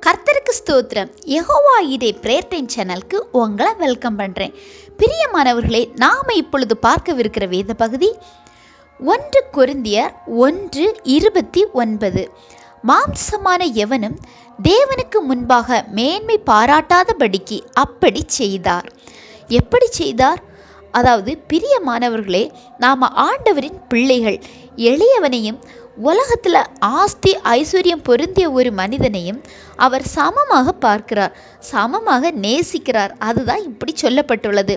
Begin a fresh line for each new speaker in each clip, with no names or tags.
கர்த்தருக்கு ஸ்தோத்திரம். யெகோவா ஈரே பிரேயர் டைம் சேனலுக்கு உங்களை வெல்கம் பண்ணுறேன். பிரியமானவர்களே, நாம் இப்பொழுது பார்க்கவிருக்கிற வேத பகுதி 1 கொரிந்தியர் 1:29. மாம்சமான எவனும் தேவனுக்கு முன்பாக மேன்மை பாராட்டாதபடிக்கு அப்படி செய்தார். எப்படி செய்தார்? அதாவது பிரியமானவர்களே, நாம் ஆண்டவரின் பிள்ளைகள். எளியவனையும் உலகத்தில் ஆஸ்தி ஐஸ்வர்யம் பொருந்திய ஒரு மனிதனையும் அவர் சமமாக பார்க்கிறார், சமமாக நேசிக்கிறார். அதுதான் இப்படி சொல்லப்பட்டுள்ளது.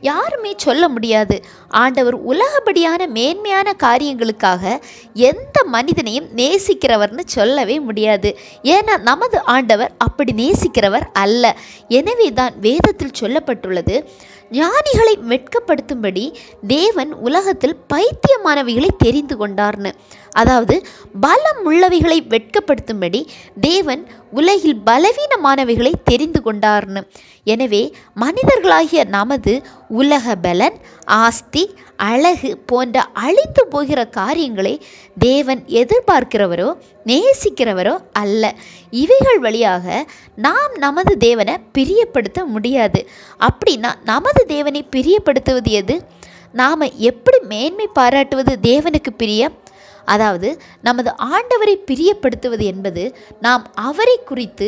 யாருமே சொல்ல முடியாது. ஆண்டவர் உலகப்படியான மேன்மையான காரியங்களுக்காக எந்த மனிதனையும் நேசிக்கிறவர்னு சொல்லவே முடியாது. ஏன்னா நமது ஆண்டவர் அப்படி நேசிக்கிறவர் அல்ல. எனவே தான் வேதத்தில் சொல்லப்பட்டுள்ளது, ஞானிகளை வெட்கப்படுத்தும்படி தேவன் உலகத்தில் பைத்தியமானவைகளை தெரிந்து கொண்டார்னு. அதாவது பலம் உள்ளவைகளை வெட்கப்படுத்தும்படி தேவன் உலகில் பலவீனமானவைகளை தெரிந்து கொண்டார்னு. எனவே மனிதர்களாகிய நமது உலக பலன், ஆஸ்தி, அழகு போன்ற அழிந்து போகிற காரியங்களை தேவன் எதிர்பார்க்கிறவரோ நேசிக்கிறவரோ அல்ல. இவைகள் வழியாக நாம் நமது தேவனை பிரியப்படுத்த முடியாது. அப்படின்னா நமது தேவனை பிரியப்படுத்துவது எது? நாம் எப்படி மேன்மை பாராட்டுவது தேவனுக்கு பிரியம்? அதாவது நமது ஆண்டவரை பிரியப்படுத்துவது என்பது நாம் அவரை குறித்து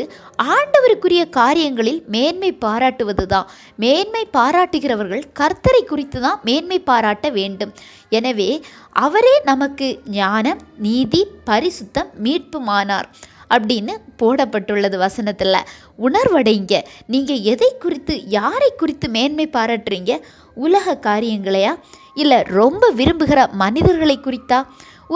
ஆண்டவருக்குரிய காரியங்களில் மேன்மை பாராட்டுவது தான். மேன்மை பாராட்டுகிறவர்கள் கர்த்தரை குறித்து தான் மேன்மை பாராட்ட வேண்டும். எனவே அவரே நமக்கு ஞானம், நீதி, பரிசுத்தம், மீட்புமானார் அப்படின்னு போடப்பட்டுள்ளது வசனத்தில். உணர்வடைங்க. நீங்கள் எதை குறித்து யாரை குறித்து மேன்மை பாராட்டுறீங்க? உலக காரியங்களையா, இல்லை ரொம்ப விரும்புகிற மனிதர்களை குறித்தா?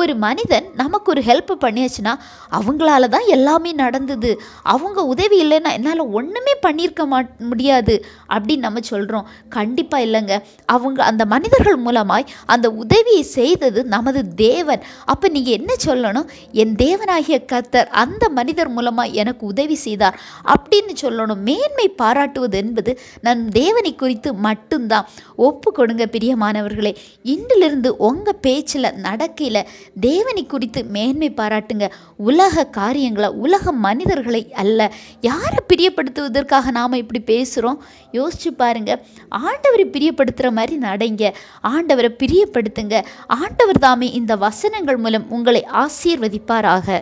ஒரு மனிதன் நமக்கு ஒரு ஹெல்ப் பண்ணியாச்சுன்னா அவங்களால தான் எல்லாமே நடந்தது, அவங்க உதவி இல்லைன்னா என்னால் ஒன்றுமே பண்ணியிருக்க முடியாது அப்படின்னு நம்ம சொல்கிறோம். கண்டிப்பாக இல்லைங்க. அவங்க அந்த மனிதர்கள் மூலமாய் அந்த உதவியை செய்தது நமது தேவன். அப்போ நீங்கள் என்ன சொல்லணும்? என் தேவனாகிய கர்த்தர் அந்த மனிதர் மூலமாக எனக்கு உதவி செய்தார் அப்படின்னு சொல்லணும். மேன்மை பாராட்டுவது என்பது நம் தேவனை குறித்து மட்டும்தான். ஒப்பு கொடுங்க பிரியமானவர்களே. இன்றிலிருந்து உங்கள் பேச்சில் நடக்கையில் தேவனை குறித்து மேன்மை பாராட்டுங்க. உலக காரியங்களை, உலக மனிதர்களை அல்ல. யாரை பிரியப்படுத்துவதற்காக நாம் இப்படி பேசுகிறோம்? யோசிச்சு பாருங்க. ஆண்டவரை பிரியப்படுத்துகிற மாதிரி நடைங்க. ஆண்டவரை பிரியப்படுத்துங்க. ஆண்டவர் தாமே இந்த வசனங்கள் மூலம் உங்களை ஆசீர்வதிப்பாராக.